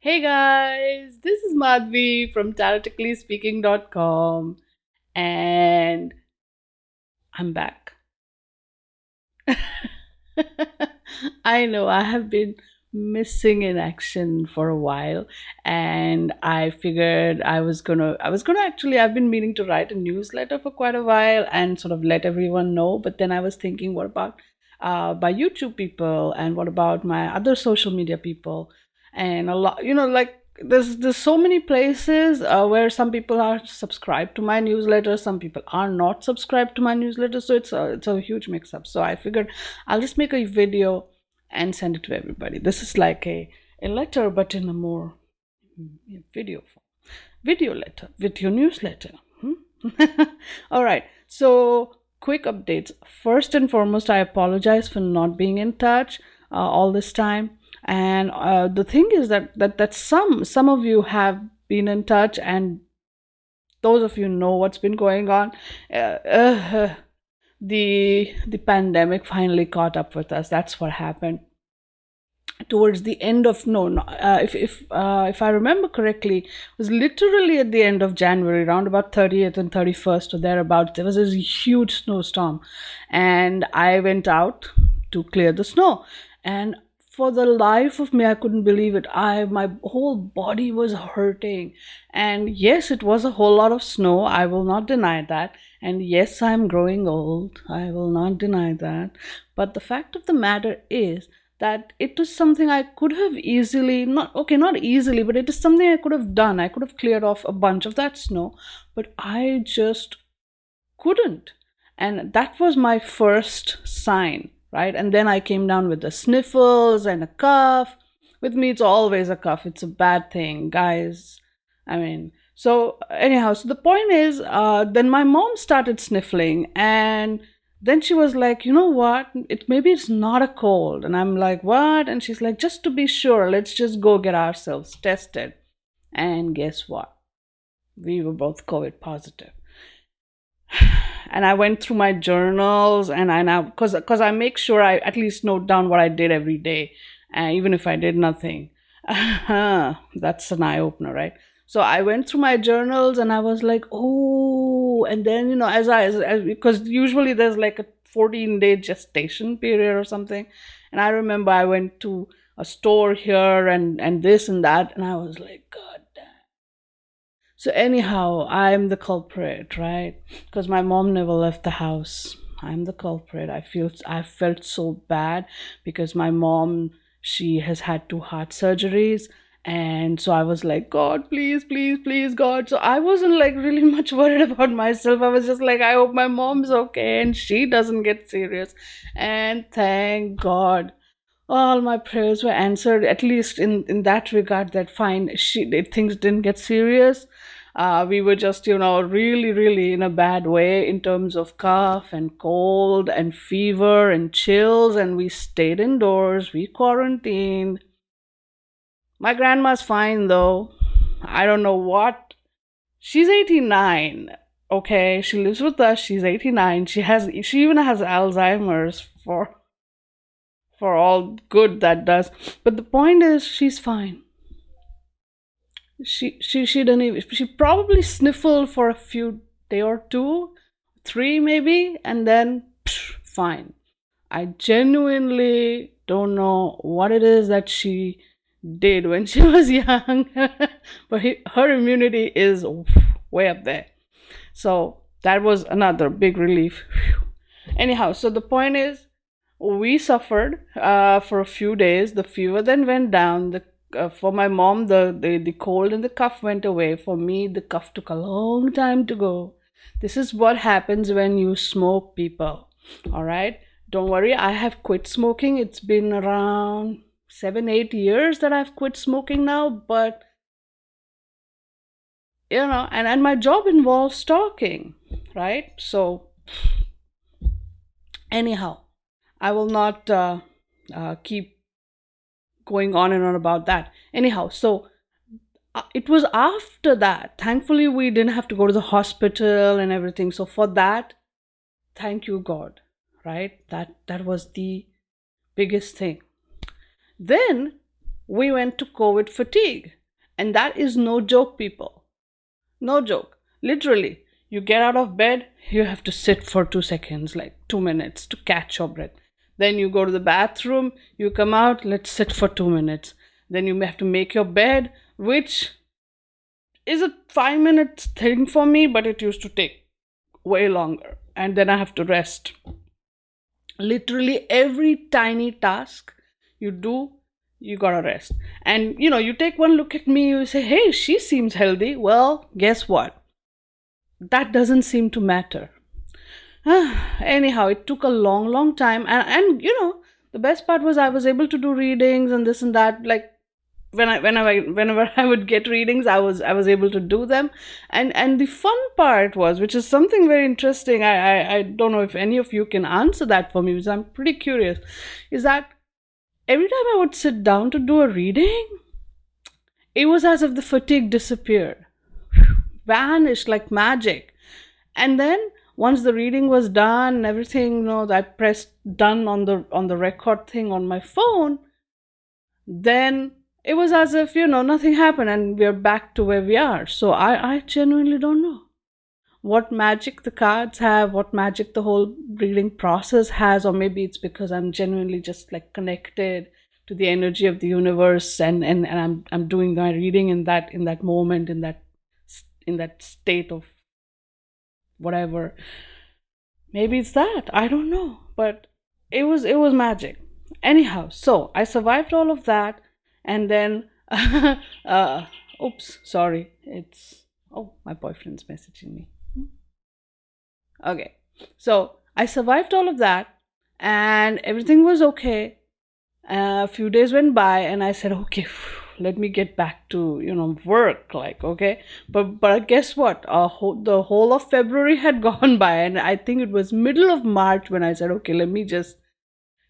Hey guys, this is Madhvi from TaroticallySpeaking.com and I'm back. I know I have been missing in action for a while, and I figured I was gonna actually, I've been meaning to write a newsletter for quite a while and sort of let everyone know, but then I was thinking, what about my YouTube people, and what about my other social media people? And a lot, like there's so many places where some people are subscribed to my newsletter, some people are not subscribed to my newsletter, so it's a huge mix up. So I figured I'll just make a video and send it to everybody. This is like a letter, but in a more video form. Video letter, video newsletter. All right. So, quick updates. First and foremost, I apologize for not being in touch all this time. And the thing is that some of you have been in touch, and those of you know what's been going on. The pandemic finally caught up with us. That's what happened towards the end of no, if I remember correctly, it was literally at the end of January, around about 30th and 31st or thereabouts. There was this huge snowstorm, and I went out to clear the snow, and for the life of me, I couldn't believe it. My whole body was hurting, and yes, it was a whole lot of snow. I will not deny that. And yes, I'm growing old. I will not deny that. But the fact of the matter is that it was something I could have easily, not easily, but it is something I could have done. I could have cleared off a bunch of that snow, but I just couldn't. And that was my first sign, right? And then I came down with the sniffles and a cough. With me, it's always a cough. It's a bad thing, guys. I mean, so anyhow, so the point is, then my mom started sniffling, and then she was like, you know what? Maybe it's not a cold. And I'm like, what? And she's like, just to be sure, let's just go get ourselves tested. And guess what? We were both COVID positive. And I went through my journals, and I now, because I make sure I at least note down what I did every day, even if I did nothing. That's an eye opener, right? So I went through my journals, and I was like, oh, and then because usually there's like a 14-day gestation period or something, and I remember I went to a store here and this and that, and I was like, God. So anyhow, I'm the culprit, right? Because my mom never left the house. I'm the culprit. I felt so bad because my mom, she has had two heart surgeries, and so I was like, God, please, please, please, God. So I wasn't like really much worried about myself. I was just like, I hope my mom's okay and she doesn't get serious. And thank God, all my prayers were answered, at least in that regard, that fine, things didn't get serious. We were just, really, really in a bad way in terms of cough and cold and fever and chills, and we stayed indoors, we quarantined. My grandma's fine though. I don't know what. She's 89. Okay, she lives with us. She's 89. She even has Alzheimer's for all good that does. But the point is, she's fine. She didn't even. She probably sniffled for a few day or two, three maybe, and then fine. I genuinely don't know what it is that she did when she was young, but her immunity is way up there. So that was another big relief. Anyhow, so the point is, we suffered for a few days. The fever then went down. For my mom, the cold and the cough went away. For me, the cough took a long time to go. This is what happens when you smoke, people. All right. Don't worry, I have quit smoking. It's been around 7, 8 years that I've quit smoking now, but and my job involves talking, right? So anyhow, I will not keep going on and on about that. Anyhow, so it was after that. Thankfully, we didn't have to go to the hospital and everything. So for that, thank you, God. Right? That was the biggest thing. Then we went to COVID fatigue. And that is no joke, people. No joke. Literally, you get out of bed, you have to sit for 2 seconds, like 2 minutes to catch your breath. Then you go to the bathroom, you come out, let's sit for 2 minutes. Then you have to make your bed, which is a 5 minute thing for me, but it used to take way longer. And then I have to rest. Literally every tiny task you do, you gotta rest. And you take one look at me, you say, hey, she seems healthy. Well, guess what? That doesn't seem to matter. Anyhow, it took a long, long time. And the best part was I was able to do readings and this and that. Like, whenever I would get readings, I was able to do them. And the fun part was, which is something very interesting, I don't know if any of you can answer that for me, because I'm pretty curious, is that every time I would sit down to do a reading, it was as if the fatigue disappeared, vanished like magic. And then once the reading was done, everything, I pressed done on the record thing on my phone, then it was as if nothing happened and we're back to where we are. So I genuinely don't know what magic the cards have, what magic the whole reading process has, or maybe it's because I'm genuinely just like connected to the energy of the universe, and I'm doing my reading in that moment, in that state of whatever. Maybe it's that, I don't know, but it was magic. Anyhow, so I survived all of that. And then oops, sorry, it's, oh, my boyfriend's messaging me. Okay, so I survived all of that and everything was okay. A few days went by and I said, okay, let me get back to work, like, okay. But guess what, the whole of February had gone by, and I think it was middle of March when I said, okay, let me just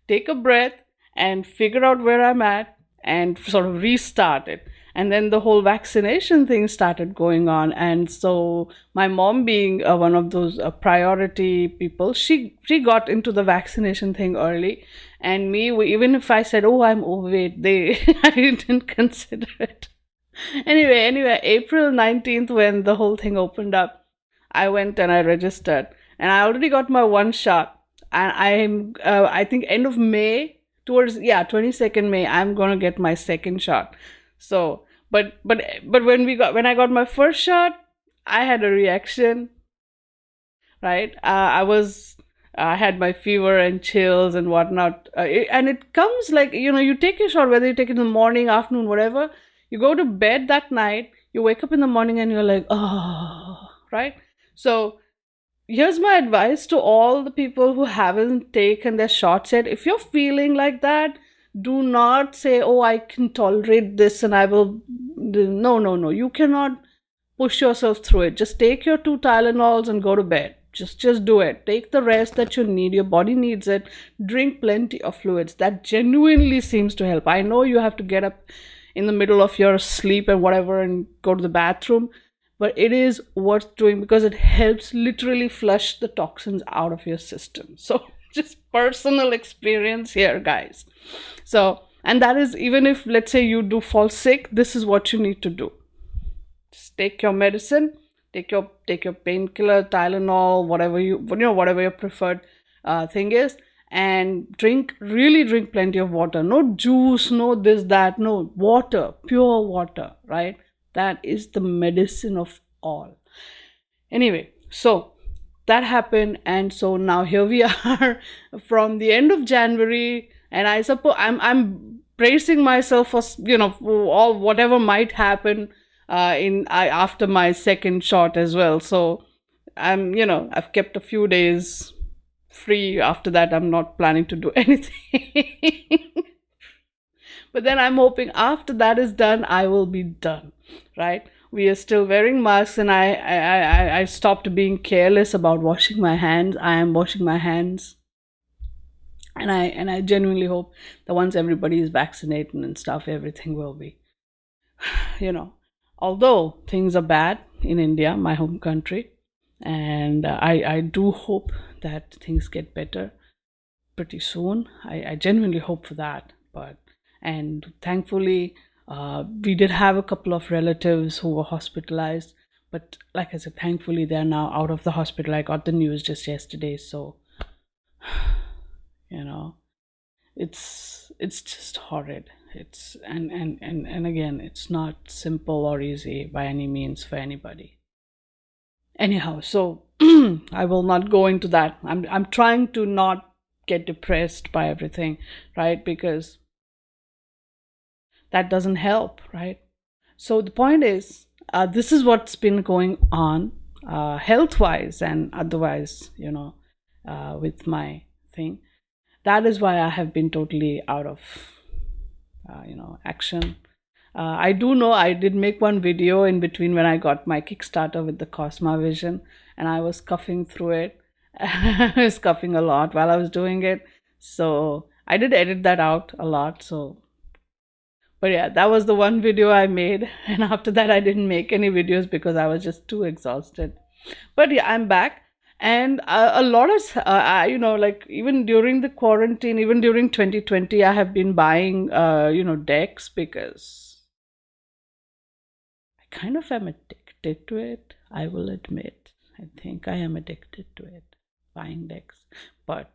take a breath and figure out where I'm at and sort of restart it. And then the whole vaccination thing started going on, and so my mom, being one of those priority people, she got into the vaccination thing early. And me, even if I said, oh, I'm overweight, they I didn't consider it. Anyway, April 19th, when the whole thing opened up, I went and I registered, and I already got my one shot. And I think end of May, towards, yeah, 22nd May, I'm gonna get my second shot. So, but when I got my first shot, I had a reaction, right? I had my fever and chills and whatnot, and it comes like, you take your shot, whether you take it in the morning, afternoon, whatever. You go to bed that night, you wake up in the morning, and you're like, oh, right? So here's my advice to all the people who haven't taken their shots yet. If you're feeling like that, do not say, oh, I can tolerate this and I will. No, no, no. You cannot push yourself through it. Just take your 2 Tylenols and go to bed. Just do it. Take the rest that you need. Your body needs it. Drink plenty of fluids. That genuinely seems to help. I know you have to get up in the middle of your sleep and whatever and go to the bathroom, but it is worth doing because it helps literally flush the toxins out of your system. So just personal experience here, guys. So, and that is, even if, let's say, you do fall sick, this is what you need to do. Just take your medicine, take your painkiller, Tylenol, whatever whatever your preferred thing is, and really drink plenty of water. No juice, no this, that, no, water, pure water, right? That is the medicine of all. Anyway, so that happened, and so now here we are from the end of January, and I suppose I'm bracing myself for for all whatever might happen after my second shot as well. So I've kept a few days free. After that, I'm not planning to do anything. But then I'm hoping after that is done, I will be done, right? We are still wearing masks, and I stopped being careless about washing my hands. I am washing my hands, and I genuinely hope that once everybody is vaccinated and stuff, everything will be, although things are bad in India, my home country, and I do hope that things get better pretty soon. I genuinely hope for that, but And thankfully, we did have a couple of relatives who were hospitalized. But like I said, thankfully, they're now out of the hospital. I got the news just yesterday. So, you know, it's just horrid. It's and again, it's not simple or easy by any means for anybody. Anyhow, so I will not go into that. I'm trying to not get depressed by everything, right? Because that doesn't help, right? So the point is, this is what's been going on, health wise and otherwise, with my thing. That is why I have been totally out of action. I do know I did make one video in between when I got my Kickstarter with the Cosma Vision, and I was coughing through it. I was coughing a lot while I was doing it. So I did edit that out a lot. So, but yeah, that was the one video I made. And after that, I didn't make any videos because I was just too exhausted. But yeah, I'm back. And a lot of, like even during the quarantine, even during 2020, I have been buying, decks because I kind of am addicted to it. I will admit. I think I am addicted to it, buying decks. But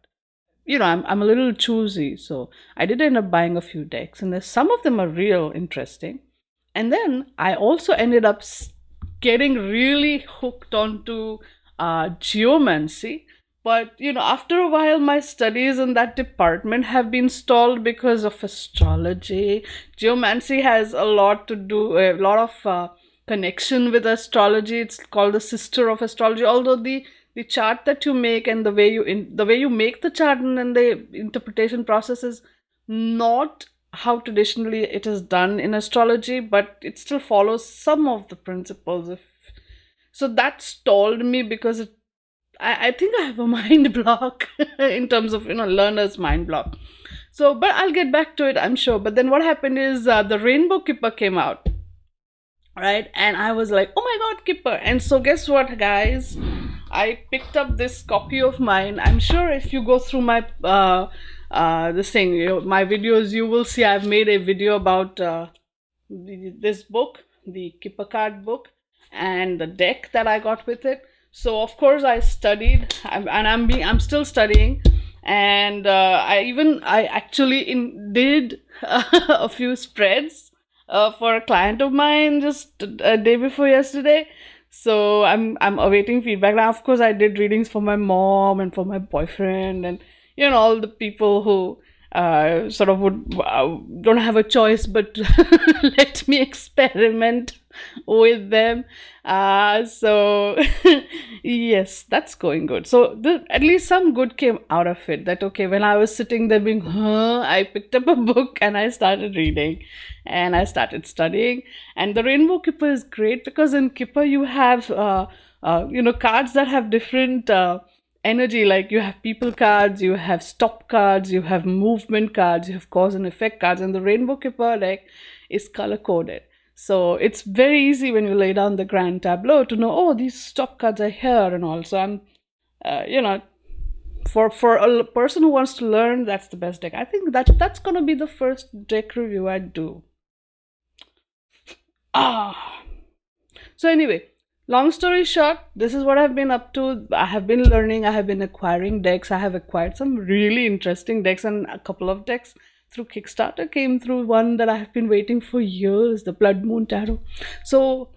I'm a little choosy, so I did end up buying a few decks, and there's some of them are real interesting. And then I also ended up getting really hooked onto geomancy. But after a while, my studies in that department have been stalled because of astrology. Geomancy has a lot to do, a lot of connection with astrology. It's called the sister of astrology. Although the chart that you make and the way you make the chart and then the interpretation process is not how traditionally it is done in astrology, but it still follows some of the principles. So that stalled me because I think I have a mind block in terms of learner's mind block. So, but I'll get back to it, I'm sure. But then what happened is the Rainbow Kipper came out, right? And I was like, oh my god, Kipper. And so guess what, guys? I picked up this copy of mine. I'm sure if you go through my this thing, my videos, you will see I've made a video about this book, the Kipper card book, and the deck that I got with it. So of course I studied, I'm still studying, and I actually did a few spreads for a client of mine just a day before yesterday. So I'm awaiting feedback. Now, of course, I did readings for my mom and for my boyfriend, and all the people who sort of would don't have a choice but let me experiment with them. So yes, that's going good. So at least some good came out of it. That okay, when I was sitting there being, I picked up a book and I started reading, and I started studying. And the Rainbow Kipper is great because in Kipper you have cards that have different energy. Like you have people cards, you have stop cards, you have movement cards, you have cause and effect cards, and the Rainbow Kipper deck is color coded. So it's very easy when you lay down the grand tableau to know, oh, these stop cards are here and all. So I'm, for a person who wants to learn, that's the best deck. I think that's gonna be the first deck review I do. So anyway, long story short, this is what I've been up to. I have been learning, I have been acquiring decks. I have acquired some really interesting decks, and a couple of decks through Kickstarter came through. One that I have been waiting for years, the Blood Moon Tarot. So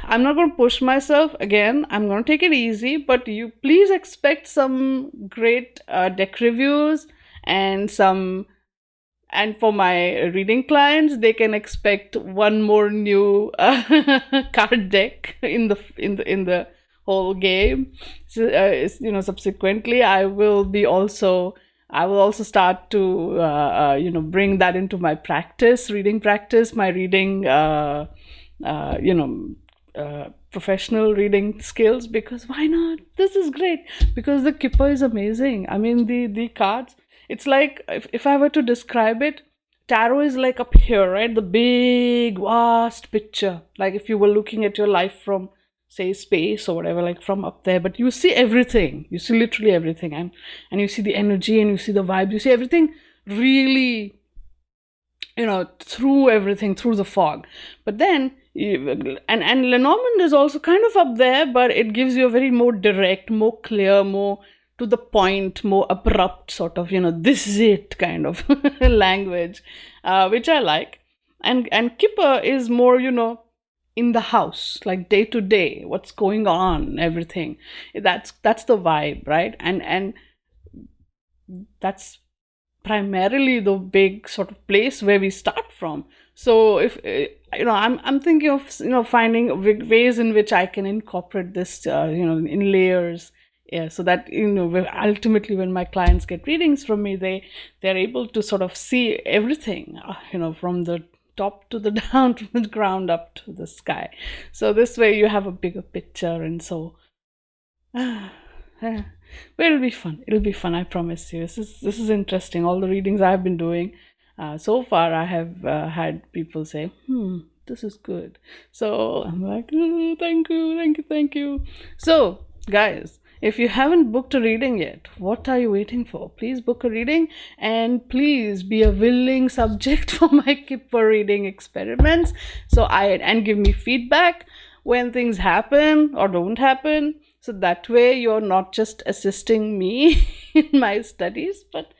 I'm not going to push myself again. I'm going to take it easy, but you please expect some great deck reviews and for my reading clients, they can expect one more new card deck in the whole game. So, subsequently, I will also start to bring that into my reading practice, my reading professional reading skills, because why not? This is great because the Kipper is amazing. I mean, the cards, it's like, if I were to describe it, tarot is like up here, right? The big, vast picture. Like if you were looking at your life from, say, space or whatever, like from up there, but you see everything. You see literally everything. And you see the energy and you see the vibe. You see everything really through everything, through the fog. But then and Lenormand is also kind of up there, but it gives you a very more direct, more clear, more to the point, more abrupt sort of, this is it kind of language, which I like. And Kipper is more, in the house, like day to day, what's going on, everything. That's the vibe, right? And that's primarily the big sort of place where we start from. So if I'm thinking of finding ways in which I can incorporate this in layers. Yeah, so that ultimately when my clients get readings from me, they're able to sort of see everything, from the top to the down, from the ground up to the sky. So this way you have a bigger picture. And so but it'll be fun. It'll be fun. I promise you. This is interesting. All the readings I've been doing so far, I have had people say, this is good." So I'm like, "Oh, thank you, thank you, thank you." So, guys, if you haven't booked a reading yet, what are you waiting for? Please book a reading, and please be a willing subject for my Kipper reading experiments. And give me feedback when things happen or don't happen. So that way you're not just assisting me in my studies, but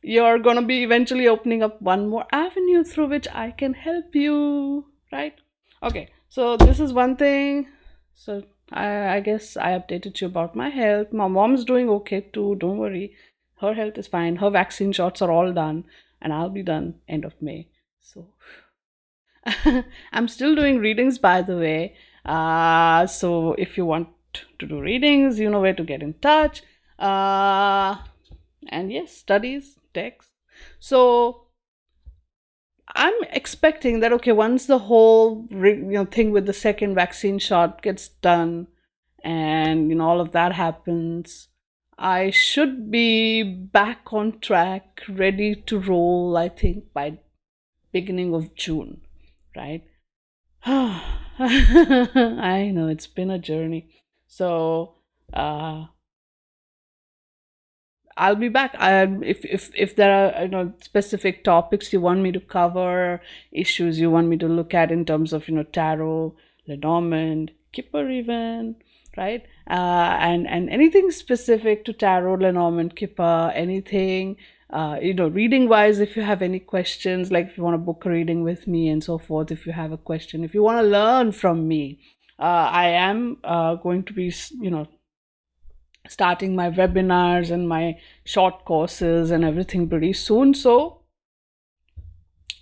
you're going to be eventually opening up one more avenue through which I can help you, right? Okay, so this is one thing. So I guess I updated you about my health. My mom's doing okay too, don't worry. Her health is fine. Her vaccine shots are all done, and I'll be done end of May. So I'm still doing readings, by the way. So if you want to do readings, you know where to get in touch. And yes, studies, text. So I'm expecting that, okay, once the whole thing with the second vaccine shot gets done, and all of that happens, I should be back on track, ready to roll, I think, by beginning of June, right? I know it's been a journey. So I'll be back. If there are specific topics you want me to cover, issues you want me to look at in terms of tarot, Lenormand, Kipper even, right? And anything specific to tarot, Lenormand, Kipper, anything. Reading wise, if you have any questions, like if you want to book a reading with me and so forth, if you have a question, if you want to learn from me, I am going to be, starting my webinars and my short courses and everything pretty soon. So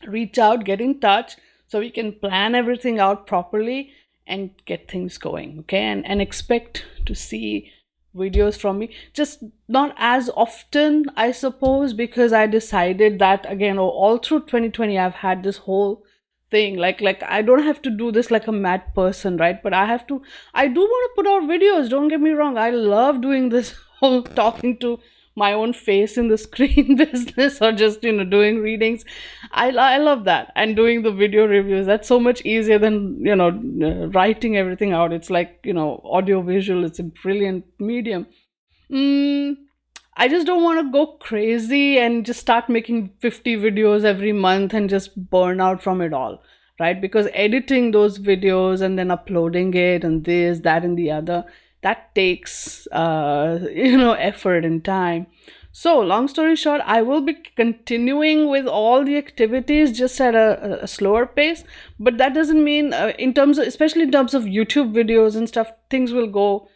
reach out, get in touch, so we can plan everything out properly and get things going, okay? And expect to see videos from me, just not as often, I suppose, because I decided that, again, all through 2020 I've had this whole thing, like I don't have to do this like a mad person, right? But I do want to put out videos, don't get me wrong. I love doing this whole talking to my own face in the screen business, or just doing readings. I love that, and doing the video reviews, that's so much easier than writing everything out. It's like audio visual, it's a brilliant medium. I just don't want to go crazy and just start making 50 videos every month and just burn out from it all, right? Because editing those videos and then uploading it and this, that, and the other, that takes, effort and time. So, long story short, I will be continuing with all the activities, just at a slower pace. But that doesn't mean, especially in terms of YouTube videos and stuff, things will go,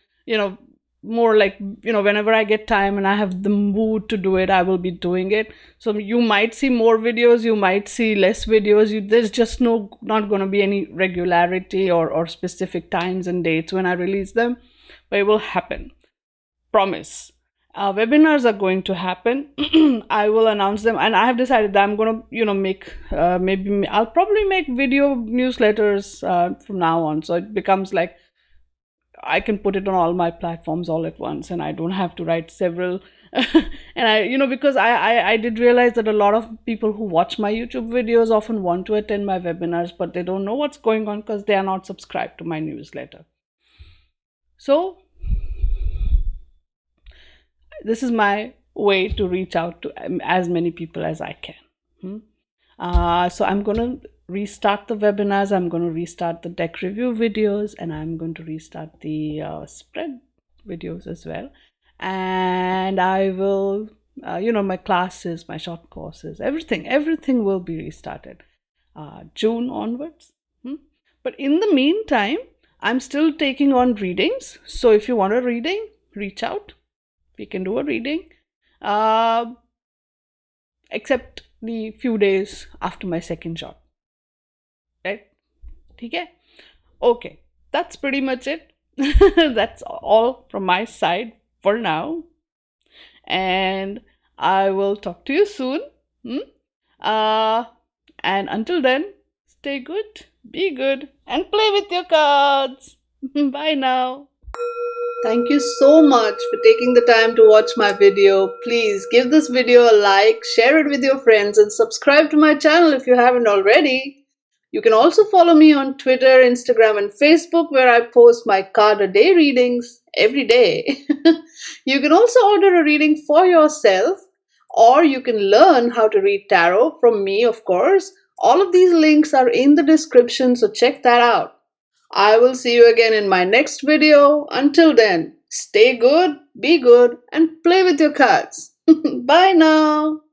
more like, whenever I get time and I have the mood to do it, I will be doing it. So you might see more videos, you might see less videos. There's just not going to be any regularity or specific times and dates when I release them, but it will happen. Promise. Webinars are going to happen. I will announce them, and I have decided that I'm going to make maybe I'll probably make video newsletters from now on, so it becomes like I can put it on all my platforms all at once, and I don't have to write several. And because I did realize that a lot of people who watch my YouTube videos often want to attend my webinars, but they don't know what's going on because they are not subscribed to my newsletter. So this is my way to reach out to as many people as I can. So I'm going to restart the webinars, I'm going to restart the deck review videos, and I'm going to restart the spread videos as well. And I will, my classes, my short courses, everything will be restarted June onwards. But in the meantime, I'm still taking on readings. So if you want a reading, reach out. We can do a reading. Uh, except the few days after my second shot. Right? Okay? Okay. That's pretty much it. That's all from my side for now. And I will talk to you soon. Hmm? Uh, and until then, stay good, be good, and play with your cards. Bye now. Thank you so much for taking the time to watch my video. Please give this video a like, share it with your friends, and subscribe to my channel if you haven't already. You can also follow me on Twitter, Instagram, and Facebook, where I post my card a day readings every day. You can also order a reading for yourself, or you can learn how to read tarot from me, of course. All of these links are in the description, so check that out. I will see you again in my next video. Until then, stay good, be good, and play with your cards. Bye now.